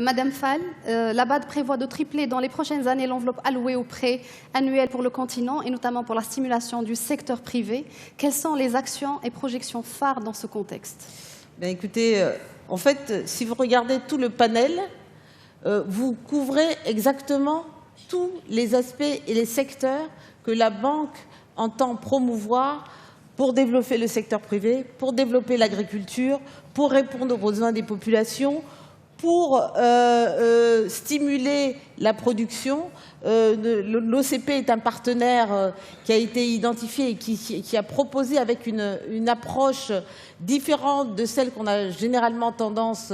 Madame Fall, la BAD prévoit de tripler dans les prochaines années l'enveloppe allouée aux prêts annuels pour le continent et notamment pour la stimulation du secteur privé. Quelles sont les actions et projections phares dans ce contexte? Écoutez, en fait, si vous regardez tout le panel, vous couvrez exactement tous les aspects et les secteurs que la banque entend promouvoir pour développer le secteur privé, pour développer l'agriculture, pour répondre aux besoins des populations, pour stimuler la production. L'OCP est un partenaire qui a été identifié et qui a proposé avec une approche différente de celle qu'on a généralement tendance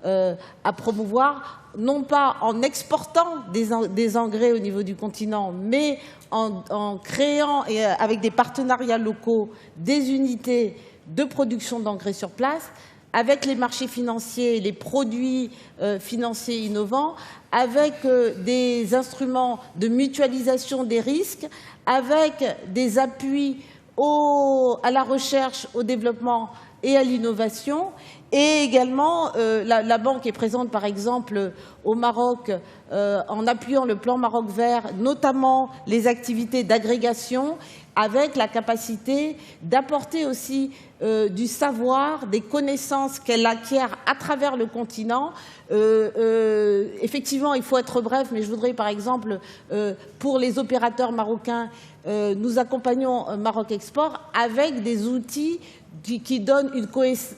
à promouvoir, non pas en exportant des engrais au niveau du continent, mais en créant, et avec des partenariats locaux, des unités de production d'engrais sur place, avec les marchés financiers, les produits financiers innovants, avec des instruments de mutualisation des risques, avec des appuis à la recherche, au développement et à l'innovation. Et également, la banque est présente, par exemple, au Maroc, en appuyant le plan Maroc vert, notamment les activités d'agrégation, avec la capacité d'apporter aussi du savoir, des connaissances qu'elle acquiert à travers le continent. Effectivement, il faut être bref, mais je voudrais, par exemple, pour les opérateurs marocains, nous accompagnons Maroc Export avec des outils qui donnent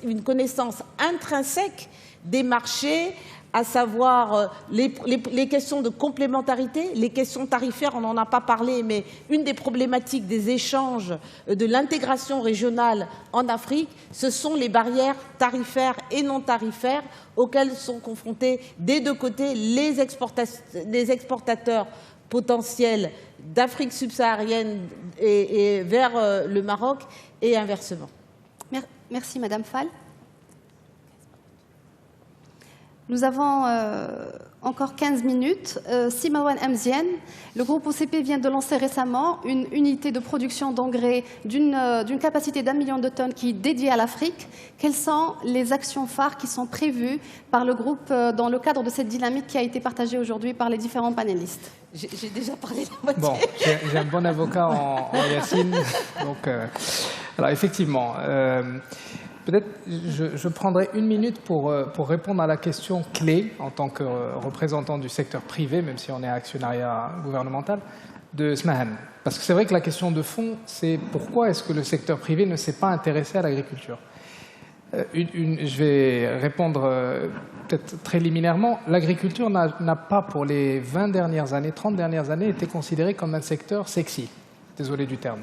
une connaissance intrinsèque des marchés, à savoir les questions de complémentarité, les questions tarifaires, on n'en a pas parlé, mais une des problématiques des échanges, de l'intégration régionale en Afrique, ce sont les barrières tarifaires et non tarifaires auxquelles sont confrontés des deux côtés les exportateurs potentiels d'Afrique subsaharienne et vers le Maroc et inversement. Merci Madame Fall. Nous avons encore 15 minutes. Simawan Amzian, le groupe OCP vient de lancer récemment une unité de production d'engrais d'une capacité d'1 million de tonnes qui est dédiée à l'Afrique. Quelles sont les actions phares qui sont prévues par le groupe dans le cadre de cette dynamique qui a été partagée aujourd'hui par les différents panélistes? J'ai déjà parlé de la moitié. Bon, j'ai un bon avocat en Yacine. Donc, alors effectivement, peut-être je prendrai 1 minute pour répondre à la question clé en tant que représentant du secteur privé, même si on est actionnariat gouvernemental, de Smahan. Parce que c'est vrai que la question de fond, c'est pourquoi est-ce que le secteur privé ne s'est pas intéressé à l'agriculture? Je vais répondre peut-être très liminairement. L'agriculture n'a pas, pour les 20 dernières années, 30 dernières années, été considérée comme un secteur sexy. Désolé du terme.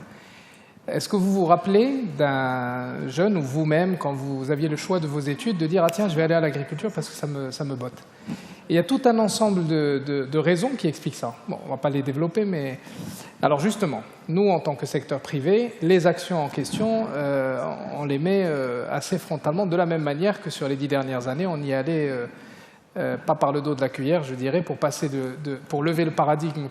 Est-ce que vous vous rappelez d'un jeune ou vous-même, quand vous aviez le choix de vos études, de dire « Ah tiens, je vais aller à l'agriculture parce que ça me botte ». Et il y a tout un ensemble de raisons qui expliquent ça. Bon, on ne va pas les développer, mais... Alors justement, nous, en tant que secteur privé, les actions en question, on les met assez frontalement, de la même manière que sur les 10 dernières années, on y allait... pas par le dos de la cuillère, je dirais, pour lever le paradigme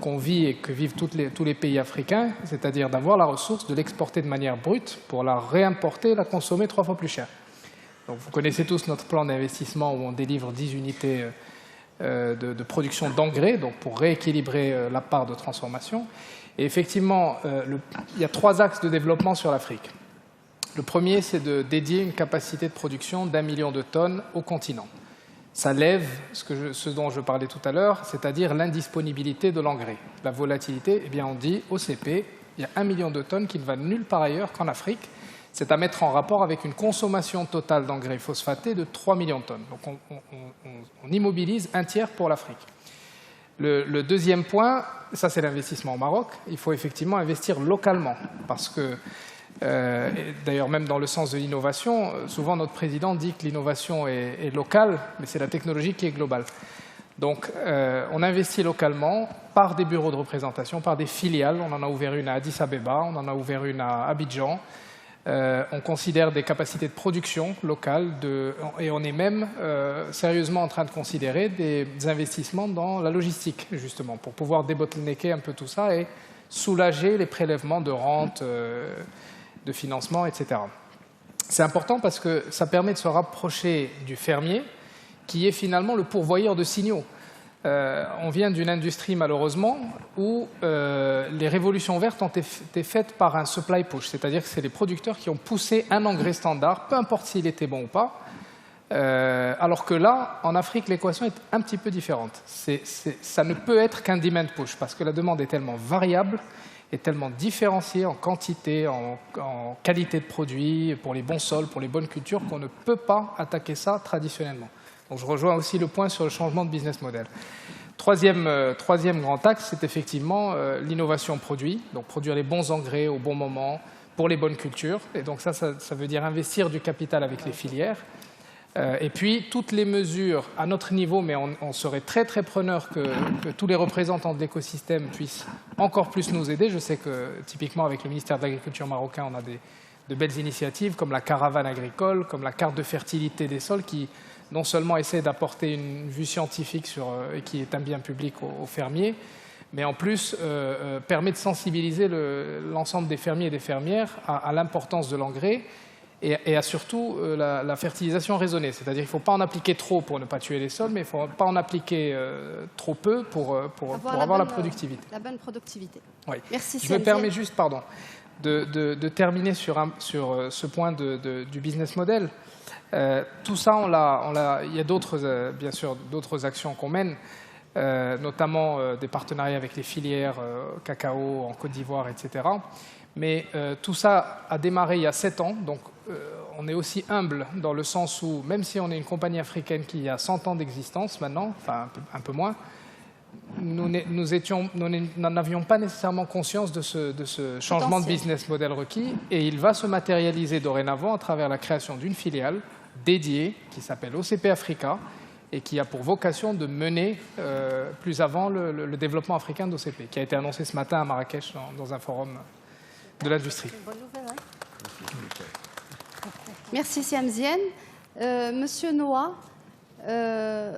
qu'on vit et que vivent tous les pays africains, c'est-à-dire d'avoir la ressource, de l'exporter de manière brute pour la réimporter et la consommer 3 fois plus cher. Donc, vous connaissez tous notre plan d'investissement où on délivre 10 unités de production d'engrais, donc pour rééquilibrer la part de transformation. Et effectivement, il y a 3 axes de développement sur l'Afrique. Le premier, c'est de dédier une capacité de production d'1 million de tonnes au continent. Ça lève ce dont je parlais tout à l'heure, c'est-à-dire l'indisponibilité de l'engrais. La volatilité, eh bien on dit OCP, il y a 1 million de tonnes qui ne va nulle part ailleurs qu'en Afrique. C'est à mettre en rapport avec une consommation totale d'engrais phosphatés de 3 millions de tonnes. Donc on immobilise 1/3 pour l'Afrique. Le deuxième point, ça c'est l'investissement au Maroc, il faut effectivement investir localement parce que d'ailleurs, même dans le sens de l'innovation, souvent notre président dit que l'innovation est locale, mais c'est la technologie qui est globale. Donc, on investit localement par des bureaux de représentation, par des filiales. On en a ouvert une à Addis Abeba, on en a ouvert une à Abidjan. On considère des capacités de production locales et on est même sérieusement en train de considérer des investissements dans la logistique, justement, pour pouvoir débottlenecker un peu tout ça et soulager les prélèvements de rente, de financement, etc. C'est important parce que ça permet de se rapprocher du fermier qui est finalement le pourvoyeur de signaux. On vient d'une industrie, malheureusement, où les révolutions vertes ont été faites par un supply push, c'est-à-dire que c'est les producteurs qui ont poussé un engrais standard, peu importe s'il était bon ou pas, alors que là, en Afrique, l'équation est un petit peu différente. Ça ne peut être qu'un demand push, parce que la demande est tellement variable, est tellement différenciée en quantité, en qualité de produit, pour les bons sols, pour les bonnes cultures, qu'on ne peut pas attaquer ça traditionnellement. Donc je rejoins aussi le point sur le changement de business model. Troisième grand axe, c'est effectivement l'innovation produit, donc produire les bons engrais au bon moment pour les bonnes cultures. Et donc ça veut dire investir du capital avec les filières. Et puis toutes les mesures à notre niveau, mais on serait très très preneur que tous les représentants de l'écosystème puissent encore plus nous aider. Je sais que typiquement avec le ministère de l'Agriculture marocain, on a de belles initiatives comme la caravane agricole, comme la carte de fertilité des sols qui non seulement essaie d'apporter une vue scientifique et qui est un bien public aux fermiers, mais en plus permet de sensibiliser l'ensemble des fermiers et des fermières à l'importance de l'engrais et à surtout la fertilisation raisonnée. C'est-à-dire qu'il ne faut pas en appliquer trop pour ne pas tuer les sols, mais il ne faut pas en appliquer trop peu pour avoir la productivité. La bonne productivité. Oui. Merci. Je me permets juste, de terminer sur ce point du business model. Tout ça, il y a bien sûr d'autres actions qu'on mène, notamment des partenariats avec les filières cacao en Côte d'Ivoire, etc. Mais tout ça a démarré il y a 7 ans, donc on est aussi humble dans le sens où, même si on est une compagnie africaine qui a 100 ans d'existence maintenant, enfin un peu moins, nous n'en avions pas nécessairement conscience de ce changement de business model requis, et il va se matérialiser dorénavant à travers la création d'une filiale dédiée qui s'appelle OCP Africa et qui a pour vocation de mener plus avant le développement africain d'OCP, qui a été annoncé ce matin à Marrakech dans un forum de l'industrie. Merci Siam Diène. Monsieur Noah, je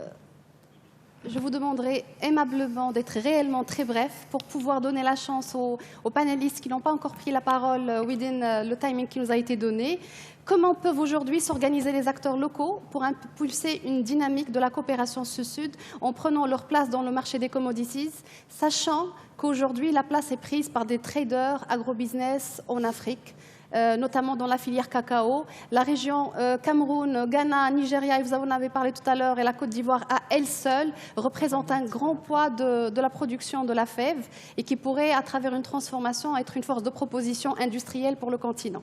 vous demanderai aimablement d'être réellement très bref pour pouvoir donner la chance aux panélistes qui n'ont pas encore pris la parole within le timing qui nous a été donné. Comment peuvent aujourd'hui s'organiser les acteurs locaux pour impulser une dynamique de la coopération sud-sud en prenant leur place dans le marché des commodities, sachant qu'aujourd'hui la place est prise par des traders agrobusiness en Afrique, notamment dans la filière cacao. La région Cameroun, Ghana, Nigeria, et vous en avez parlé tout à l'heure, et la Côte d'Ivoire à elle seule représente un grand poids de la production de la fève et qui pourrait, à travers une transformation, être une force de proposition industrielle pour le continent.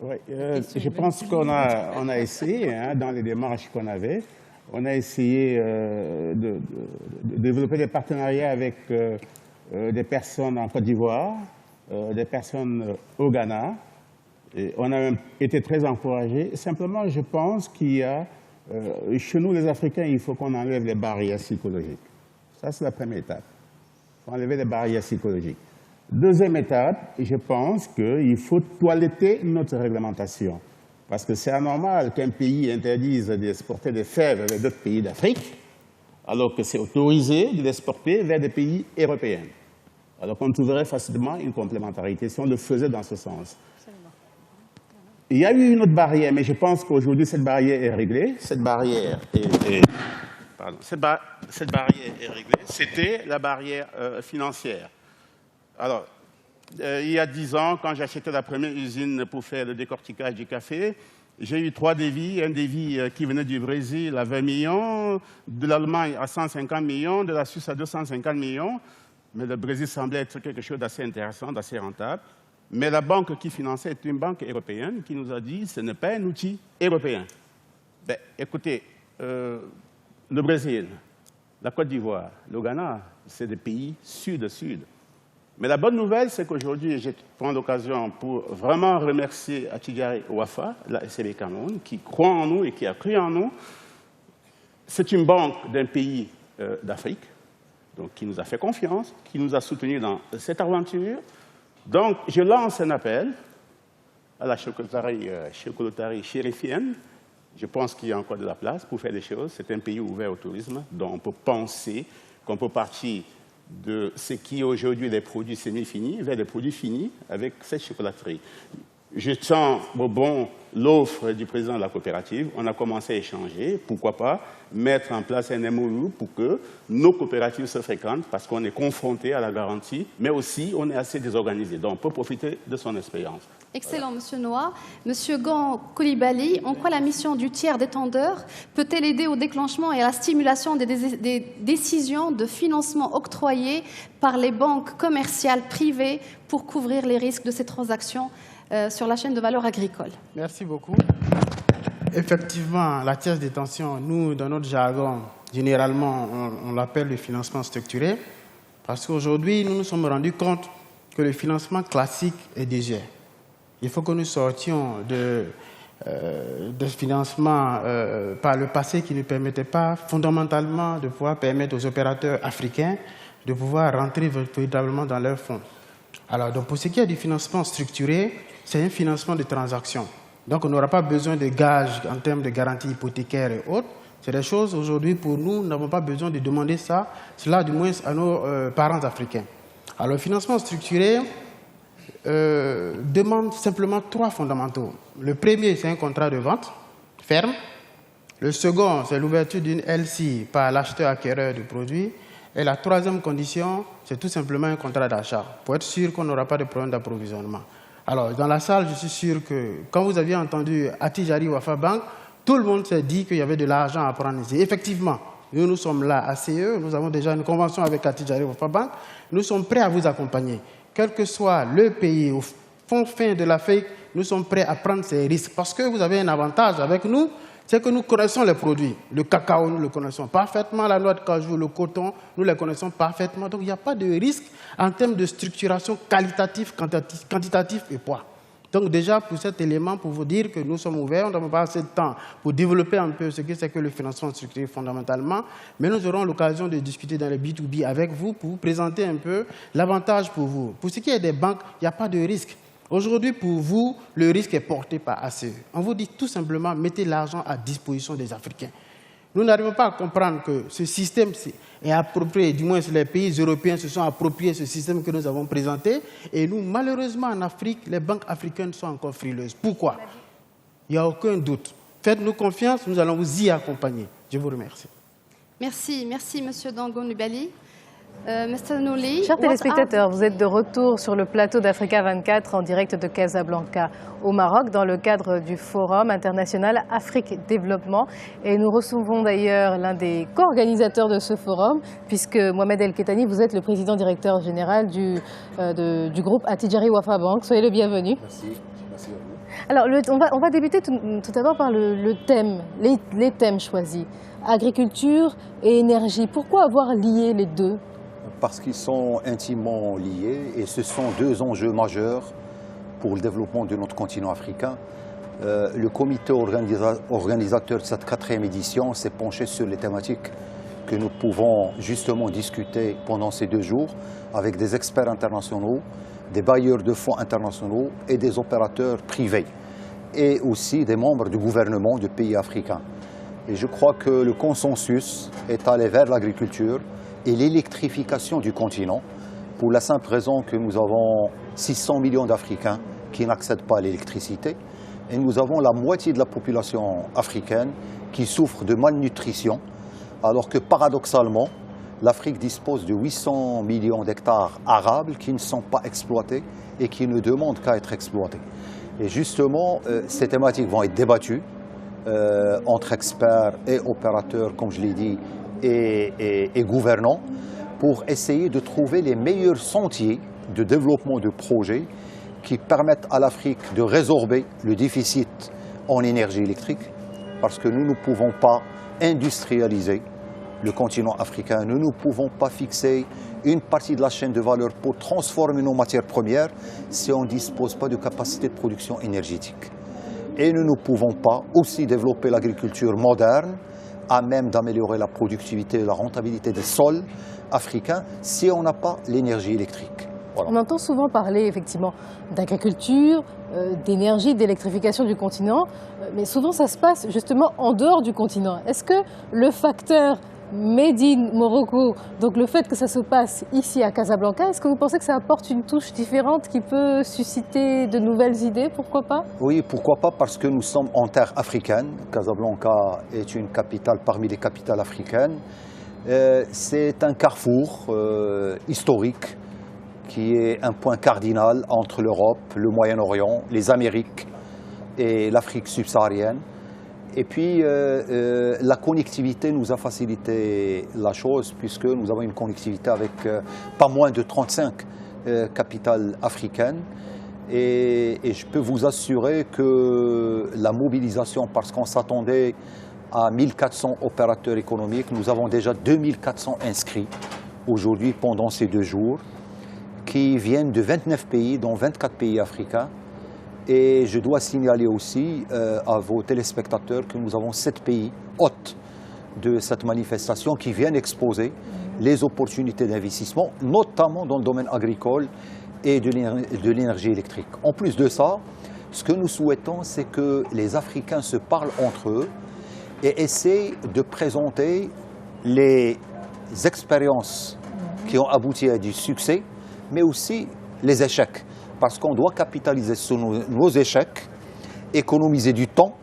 Oui, je pense qu'on a essayé, dans les démarches qu'on avait, on a essayé de développer des partenariats avec des personnes en Côte d'Ivoire, des personnes au Ghana. Et on a été très encouragés. Simplement, je pense qu'il y a, chez nous les Africains, il faut qu'on enlève les barrières psychologiques. Ça, c'est la première étape. Il faut enlever les barrières psychologiques. Deuxième étape, je pense qu'il faut toiletter notre réglementation. Parce que c'est anormal qu'un pays interdise d'exporter des fèves vers d'autres pays d'Afrique, alors que c'est autorisé de l'exporter vers des pays européens. Alors qu'on trouverait facilement une complémentarité si on le faisait dans ce sens. Il y a eu une autre barrière, mais je pense qu'aujourd'hui, cette barrière est réglée. Cette barrière est réglée. C'était la barrière financière. Alors, il y a 10 ans, quand j'ai acheté la première usine pour faire le décortiquage du café, j'ai eu 3 devis. Un devis qui venait du Brésil à 20 millions, de l'Allemagne à 150 millions, de la Suisse à 250 millions. Mais le Brésil semblait être quelque chose d'assez intéressant, d'assez rentable. Mais la banque qui finançait est une banque européenne qui nous a dit que ce n'est pas un outil européen. Ben, écoutez, le Brésil, la Côte d'Ivoire, le Ghana, c'est des pays sud-sud. Mais la bonne nouvelle, c'est qu'aujourd'hui, je prends l'occasion pour vraiment remercier Attijari Ouafa, la SCB Cameroun, qui croit en nous et qui a cru en nous. C'est une banque d'un pays d'Afrique, donc qui nous a fait confiance, qui nous a soutenus dans cette aventure. Donc, je lance un appel à la chocolaterie chérifienne. Je pense qu'il y a encore de la place pour faire des choses. C'est un pays ouvert au tourisme, dont on peut penser qu'on peut partir de ce qui est aujourd'hui des produits semi-finis vers des produits finis avec cette chocolaterie. Je sens bon l'offre du président de la coopérative, on a commencé à échanger, pourquoi pas mettre en place un MOU pour que nos coopératives se fréquentent, parce qu'on est confronté à la garantie, mais aussi on est assez désorganisé, donc on peut profiter de son expérience. Excellent, Monsieur Noah. Monsieur Gan Koulibaly, en quoi la mission du tiers détendeur peut-elle aider au déclenchement et à la stimulation des décisions de financement octroyées par les banques commerciales privées pour couvrir les risques de ces transactions sur la chaîne de valeur agricole? Merci beaucoup. Effectivement, la tierce détention, nous, dans notre jargon, généralement, on l'appelle le financement structuré, parce qu'aujourd'hui, nous nous sommes rendus compte que le financement classique est désuet. Il faut que nous sortions de financement par le passé qui ne permettait pas fondamentalement de pouvoir permettre aux opérateurs africains de pouvoir rentrer véritablement dans leurs fonds. Alors, donc, pour ce qui est du financement structuré, c'est un financement de transactions. Donc, on n'aura pas besoin de gages en termes de garanties hypothécaires et autres. C'est des choses, aujourd'hui, pour nous n'avons pas besoin de demander ça, cela du moins à nos parents africains. Alors, le financement structuré demande simplement 3 fondamentaux. Le premier, c'est un contrat de vente ferme. Le second, c'est l'ouverture d'une LC par l'acheteur-acquéreur du produit. Et la troisième condition, c'est tout simplement un contrat d'achat, pour être sûr qu'on n'aura pas de problème d'approvisionnement. Alors, dans la salle, je suis sûr que quand vous aviez entendu Attijari Wafa Bank, tout le monde s'est dit qu'il y avait de l'argent à prendre ici. Effectivement, nous sommes là à CE, nous avons déjà une convention avec Attijari Wafa Bank, nous sommes prêts à vous accompagner. Quel que soit le pays, au fond fin de l'Afrique, nous sommes prêts à prendre ces risques. Parce que vous avez un avantage avec nous, c'est que nous connaissons les produits. Le cacao, nous le connaissons parfaitement. La noix de cajou, le coton, nous les connaissons parfaitement. Donc, il n'y a pas de risque en termes de structuration qualitative, quantitative et poids. Donc, déjà, pour cet élément, pour vous dire que nous sommes ouverts, on n'avons pas assez de temps pour développer un peu ce que c'est que le financement structuré fondamentalement. Mais nous aurons l'occasion de discuter dans les B2B avec vous pour vous présenter un peu l'avantage pour vous. Pour ce qui est des banques, il n'y a pas de risque. Aujourd'hui, pour vous, le risque est porté par ACE. On vous dit tout simplement, mettez l'argent à disposition des Africains. Nous n'arrivons pas à comprendre que ce système est approprié, du moins les pays européens se sont appropriés ce système que nous avons présenté. Et nous, malheureusement, en Afrique, les banques africaines sont encore frileuses. Pourquoi? Il n'y a aucun doute. Faites-nous confiance, nous allons vous y accompagner. Je vous remercie. Merci, merci, Monsieur Dangon Nubali. Mr. Nouli, chers téléspectateurs, vous êtes de retour sur le plateau d'Africa 24 en direct de Casablanca au Maroc dans le cadre du Forum international Afrique Développement. Et nous recevons d'ailleurs l'un des co-organisateurs de ce forum, puisque Mohamed El Kettani, vous êtes le président directeur général du groupe Attijari Wafa Bank. Soyez le bienvenu. Merci, merci à vous. Alors, on va débuter tout d'abord par le thème, les thèmes choisis. Agriculture et énergie. Pourquoi avoir lié les deux? Parce qu'ils sont intimement liés et ce sont 2 enjeux majeurs pour le développement de notre continent africain. Le comité organisateur de cette 4e édition s'est penché sur les thématiques que nous pouvons justement discuter pendant ces 2 jours avec des experts internationaux, des bailleurs de fonds internationaux et des opérateurs privés et aussi des membres du gouvernement de pays africains. Et je crois que le consensus est allé vers l'agriculture et l'électrification du continent pour la simple raison que nous avons 600 millions d'Africains qui n'accèdent pas à l'électricité et nous avons la moitié de la population africaine qui souffre de malnutrition alors que paradoxalement l'Afrique dispose de 800 millions d'hectares arables qui ne sont pas exploités et qui ne demandent qu'à être exploités. Et justement, ces thématiques vont être débattues entre experts et opérateurs, comme je l'ai dit, et gouvernants, pour essayer de trouver les meilleurs sentiers de développement de projets qui permettent à l'Afrique de résorber le déficit en énergie électrique, parce que nous ne pouvons pas industrialiser le continent africain, nous ne pouvons pas fixer une partie de la chaîne de valeur pour transformer nos matières premières si on ne dispose pas de capacité de production énergétique. Et nous ne pouvons pas aussi développer l'agriculture moderne à même d'améliorer la productivité et la rentabilité des sols africains si on n'a pas l'énergie électrique. Voilà. On entend souvent parler effectivement d'agriculture, d'énergie, d'électrification du continent, mais souvent ça se passe justement en dehors du continent. Est-ce que le facteur Made in Morocco. Donc le fait que ça se passe ici à Casablanca, est-ce que vous pensez que ça apporte une touche différente qui peut susciter de nouvelles idées? Pourquoi pas? Oui, pourquoi pas, parce que nous sommes en terre africaine. Casablanca est une capitale parmi les capitales africaines. C'est un carrefour historique qui est un point cardinal entre l'Europe, le Moyen-Orient, les Amériques et l'Afrique subsaharienne. Et puis, la connectivité nous a facilité la chose, puisque nous avons une connectivité avec pas moins de 35 capitales africaines. Et je peux vous assurer que la mobilisation, parce qu'on s'attendait à 1400 opérateurs économiques, nous avons déjà 2400 inscrits aujourd'hui pendant ces 2 jours, qui viennent de 29 pays, dont 24 pays africains. Et je dois signaler aussi à vos téléspectateurs que nous avons 7 pays hôtes de cette manifestation qui viennent exposer les opportunités d'investissement, notamment dans le domaine agricole et de l'énergie électrique. En plus de ça, ce que nous souhaitons, c'est que les Africains se parlent entre eux et essaient de présenter les expériences qui ont abouti à du succès, mais aussi les échecs. Parce qu'on doit capitaliser sur nos échecs, économiser du temps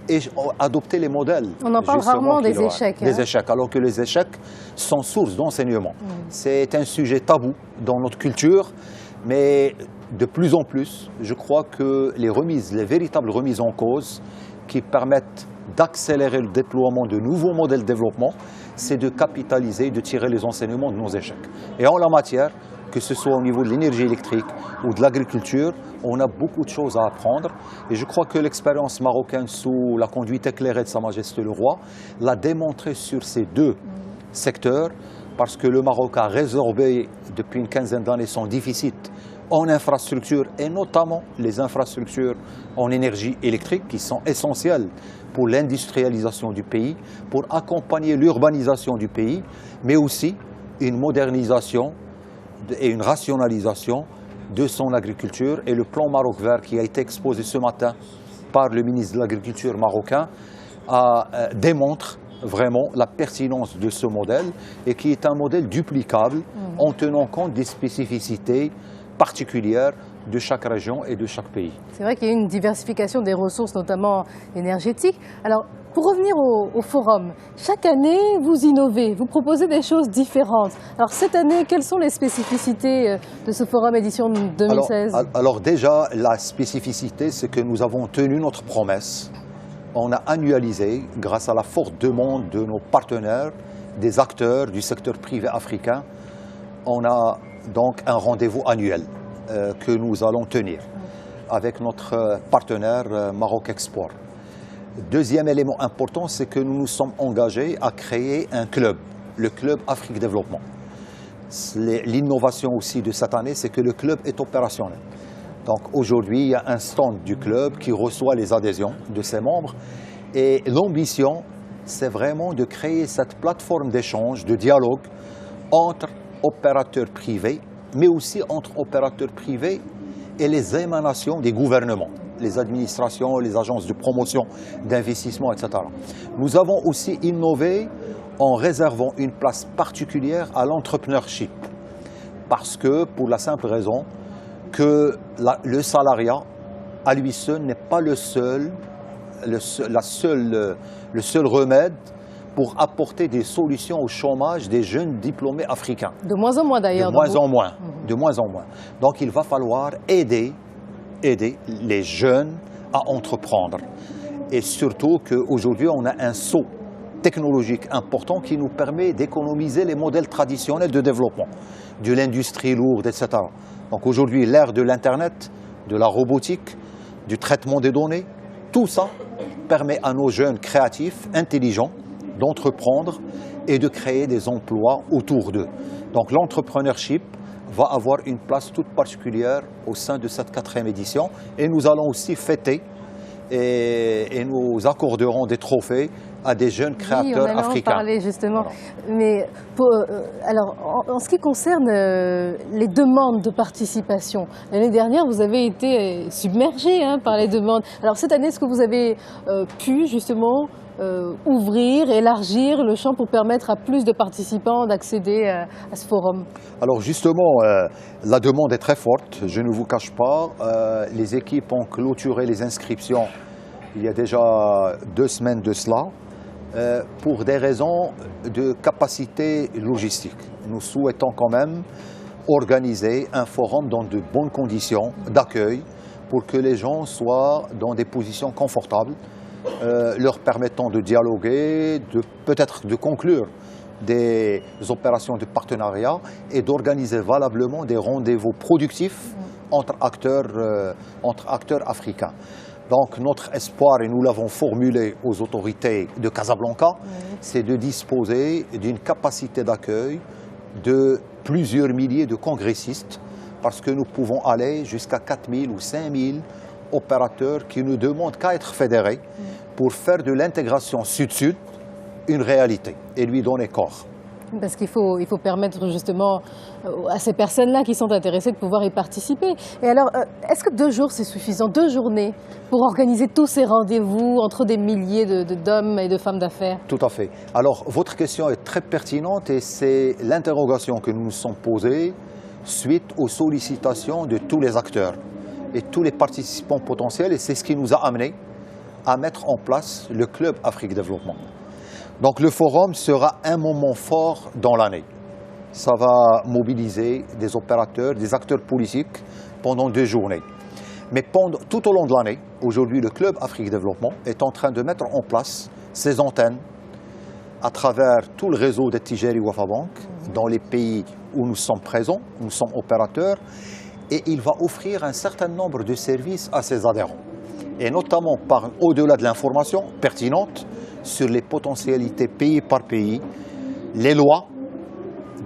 et adopter les modèles. On en parle rarement des échecs. Des échecs, alors que les échecs sont source d'enseignement. C'est un sujet tabou dans notre culture, mais de plus en plus, je crois que les véritables remises en cause qui permettent d'accélérer le déploiement de nouveaux modèles de développement, c'est de capitaliser, de tirer les enseignements de nos échecs. Et en la matière, que ce soit au niveau de l'énergie électrique ou de l'agriculture, on a beaucoup de choses à apprendre. Et je crois que l'expérience marocaine sous la conduite éclairée de Sa Majesté le Roi l'a démontré sur ces 2 secteurs, parce que le Maroc a résorbé depuis une quinzaine d'années son déficit en infrastructures, et notamment les infrastructures en énergie électrique qui sont essentielles pour l'industrialisation du pays, pour accompagner l'urbanisation du pays, mais aussi une modernisation et une rationalisation de son agriculture. Et le plan Maroc vert qui a été exposé ce matin par le ministre de l'Agriculture marocain démontre vraiment la pertinence de ce modèle, et qui est un modèle duplicable en tenant compte des spécificités particulières de chaque région et de chaque pays. C'est vrai qu'il y a une diversification des ressources, notamment énergétiques. Alors, pour revenir au forum, chaque année, vous innovez, vous proposez des choses différentes. Alors, cette année, quelles sont les spécificités de ce forum édition 2016 ? Alors déjà, la spécificité, c'est que nous avons tenu notre promesse. On a annualisé, grâce à la forte demande de nos partenaires, des acteurs du secteur privé africain, on a donc un rendez-vous annuel que nous allons tenir avec notre partenaire Maroc Export. Deuxième élément important, c'est que nous nous sommes engagés à créer un club, le club Afrique Développement. L'innovation aussi de cette année, c'est que le club est opérationnel. Donc aujourd'hui, il y a un stand du club qui reçoit les adhésions de ses membres. Et l'ambition, c'est vraiment de créer cette plateforme d'échange, de dialogue entre opérateurs privés, mais aussi entre opérateurs privés et les émanations des gouvernements, les administrations, les agences de promotion, d'investissement, etc. Nous avons aussi innové en réservant une place particulière à l'entrepreneurship. Parce que, pour la simple raison que le salariat, à lui seul, n'est pas le seul remède pour apporter des solutions au chômage des jeunes diplômés africains. De moins en moins d'ailleurs. De moins en moins. De moins en moins. Donc il va falloir aider les jeunes à entreprendre. Et surtout qu'aujourd'hui, on a un saut technologique important qui nous permet d'économiser les modèles traditionnels de développement, de l'industrie lourde, etc. Donc aujourd'hui, l'ère de l'Internet, de la robotique, du traitement des données, tout ça permet à nos jeunes créatifs, intelligents, d'entreprendre et de créer des emplois autour d'eux. Donc l'entrepreneurship va avoir une place toute particulière au sein de cette 4e édition. Et nous allons aussi fêter et nous accorderons des trophées à des jeunes créateurs africains. On en parler justement. Voilà. Mais alors, en ce qui concerne les demandes de participation, l'année dernière, vous avez été submergé par les demandes. Alors cette année, est-ce que vous avez pu justement ouvrir, élargir le champ pour permettre à plus de participants d'accéder à ce forum? Alors justement, la demande est très forte, je ne vous cache pas. Les équipes ont clôturé les inscriptions il y a déjà 2 semaines de cela, pour des raisons de capacité logistique. Nous souhaitons quand même organiser un forum dans de bonnes conditions d'accueil pour que les gens soient dans des positions confortables, leur permettant de dialoguer, peut-être de conclure des opérations de partenariat et d'organiser valablement des rendez-vous productifs entre acteurs africains. Donc notre espoir, et nous l'avons formulé aux autorités de Casablanca, c'est de disposer d'une capacité d'accueil de plusieurs milliers de congressistes, parce que nous pouvons aller jusqu'à 4 000 ou 5 000 opérateurs qui ne demandent qu'à être fédérés pour faire de l'intégration sud-sud une réalité et lui donner corps. Parce qu'il faut permettre justement à ces personnes-là qui sont intéressées de pouvoir y participer. Et alors, est-ce que 2 jours c'est suffisant, 2 journées pour organiser tous ces rendez-vous entre des milliers d'hommes et de femmes d'affaires? Tout à fait. Alors, votre question est très pertinente et c'est l'interrogation que nous nous sommes posée suite aux sollicitations de tous les acteurs et tous les participants potentiels, et c'est ce qui nous a amené à mettre en place le Club Afrique Développement. Donc le forum sera un moment fort dans l'année. Ça va mobiliser des opérateurs, des acteurs politiques pendant 2 journées. Mais tout au long de l'année, aujourd'hui le Club Afrique Développement est en train de mettre en place ses antennes à travers tout le réseau de Tijari Wafa Bank dans les pays où nous sommes présents, nous sommes opérateurs, et il va offrir un certain nombre de services à ses adhérents. Et notamment au-delà de l'information pertinente sur les potentialités pays par pays, les lois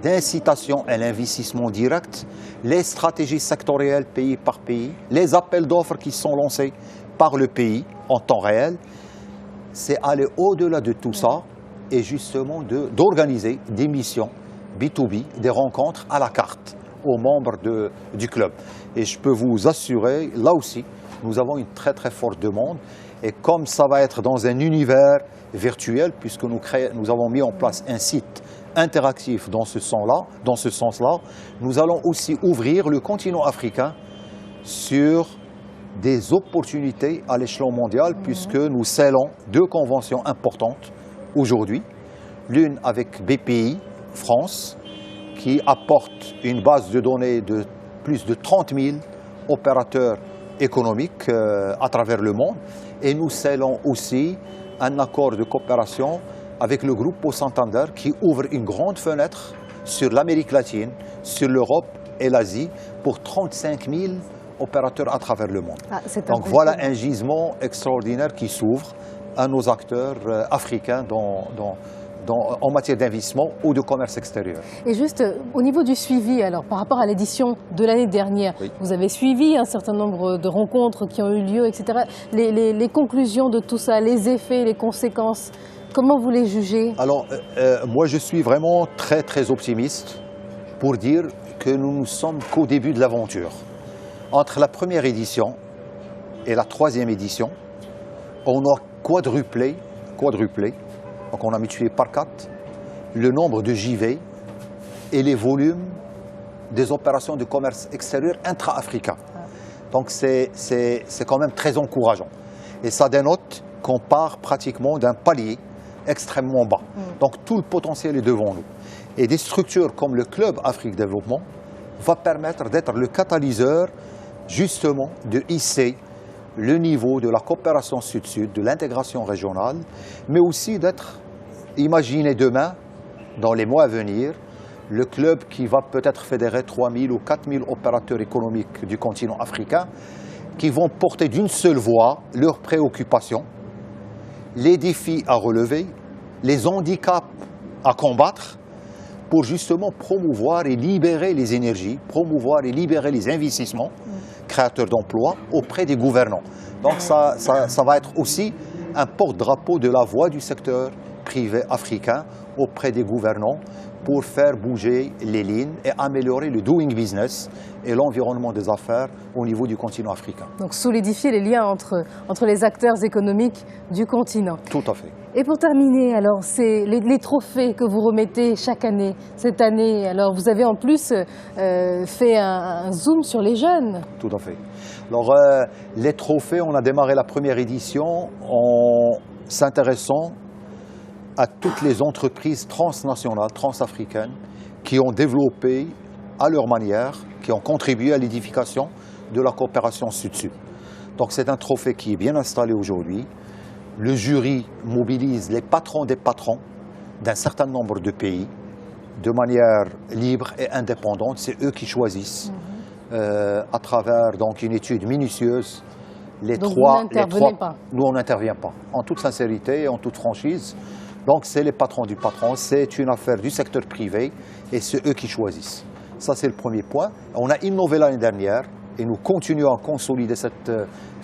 d'incitation à l'investissement direct, les stratégies sectorielles pays par pays, les appels d'offres qui sont lancés par le pays en temps réel. C'est aller au-delà de tout ça et justement d'organiser des missions B2B, des rencontres à la carte aux membres du club. Et je peux vous assurer, là aussi, nous avons une très très forte demande. Et comme ça va être dans un univers virtuel, puisque nous avons mis en place un site interactif dans ce sens-là, nous allons aussi ouvrir le continent africain sur des opportunités à l'échelon mondial, puisque nous scellons 2 conventions importantes aujourd'hui. L'une avec BPI France, qui apporte une base de données de plus de 30 000 opérateurs économiques à travers le monde. Et nous scellons aussi un accord de coopération avec le groupe Santander qui ouvre une grande fenêtre sur l'Amérique latine, sur l'Europe et l'Asie pour 35 000 opérateurs à travers le monde. Donc voilà un gisement extraordinaire qui s'ouvre à nos acteurs africains en matière d'investissement ou de commerce extérieur. Et juste au niveau du suivi, alors par rapport à l'édition de l'année dernière, oui, vous avez suivi un certain nombre de rencontres qui ont eu lieu, etc. Les conclusions de tout ça, les effets, les conséquences, comment vous les jugez? Alors, moi je suis vraiment très très optimiste pour dire que nous ne sommes qu'au début de l'aventure. Entre la première édition et la 3e édition, on a quadruplé, donc on a multiplié par 4 le nombre de JV et les volumes des opérations de commerce extérieur intra-africain. Donc c'est quand même très encourageant. Et ça dénote qu'on part pratiquement d'un palier extrêmement bas. Donc tout le potentiel est devant nous. Et des structures comme le Club Afrique Développement va permettre d'être le catalyseur justement de hisser le niveau de la coopération sud-sud, de l'intégration régionale, mais aussi d'être imaginé demain, dans les mois à venir, le club qui va peut-être fédérer 3 000 ou 4 000 opérateurs économiques du continent africain qui vont porter d'une seule voix leurs préoccupations, les défis à relever, les handicaps à combattre pour justement promouvoir et libérer les énergies, promouvoir et libérer les investissements créateurs d'emplois auprès des gouvernants. Donc ça va être aussi un porte-drapeau de la voix du secteur privé africain auprès des gouvernants pour faire bouger les lignes et améliorer le doing business et l'environnement des affaires au niveau du continent africain. Donc solidifier les liens entre les acteurs économiques du continent. Tout à fait. Et pour terminer, alors, c'est les trophées que vous remettez chaque année, cette année. Alors, vous avez en plus fait un zoom sur les jeunes. Tout à fait. Alors, les trophées, on a démarré la première édition en s'intéressant à toutes les entreprises transnationales, transafricaines, qui ont développé à leur manière, qui ont contribué à l'édification de la coopération sud-sud. Donc, c'est un trophée qui est bien installé aujourd'hui. Le jury mobilise les patrons des patrons d'un certain nombre de pays de manière libre et indépendante. C'est eux qui choisissent à travers donc, une étude minutieuse les donc trois. Vous n'intervenez pas. Nous, on n'intervient pas, en toute sincérité et en toute franchise. Donc, c'est les patrons du patron, c'est une affaire du secteur privé et c'est eux qui choisissent. Ça, c'est le premier point. On a innové l'année dernière et nous continuons à consolider cette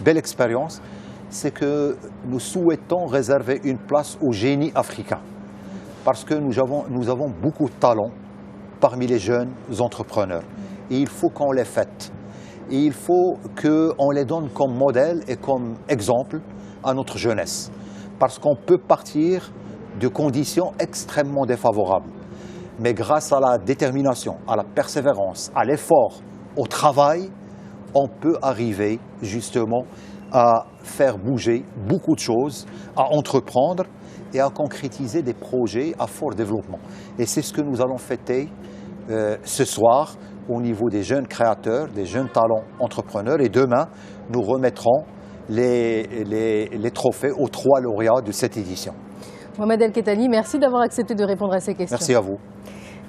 belle expérience. C'est que nous souhaitons réserver une place au génie africain. Parce que nous avons beaucoup de talents parmi les jeunes entrepreneurs. Et il faut qu'on les fête. Et il faut qu'on les donne comme modèle et comme exemple à notre jeunesse. Parce qu'on peut partir de conditions extrêmement défavorables. Mais grâce à la détermination, à la persévérance, à l'effort, au travail, on peut arriver justement à faire bouger beaucoup de choses, à entreprendre et à concrétiser des projets à fort développement. Et c'est ce que nous allons fêter ce soir au niveau des jeunes créateurs, des jeunes talents entrepreneurs. Et demain, nous remettrons les trophées aux 3 lauréats de cette édition. Mohamed El Kettani, merci d'avoir accepté de répondre à ces questions. Merci à vous.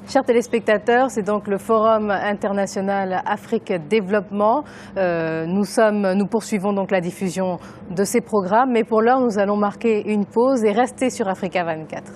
Chers téléspectateurs, c'est donc le Forum international Afrique Développement. Nous poursuivons donc la diffusion de ces programmes, mais pour l'heure, nous allons marquer une pause et rester sur Africa 24.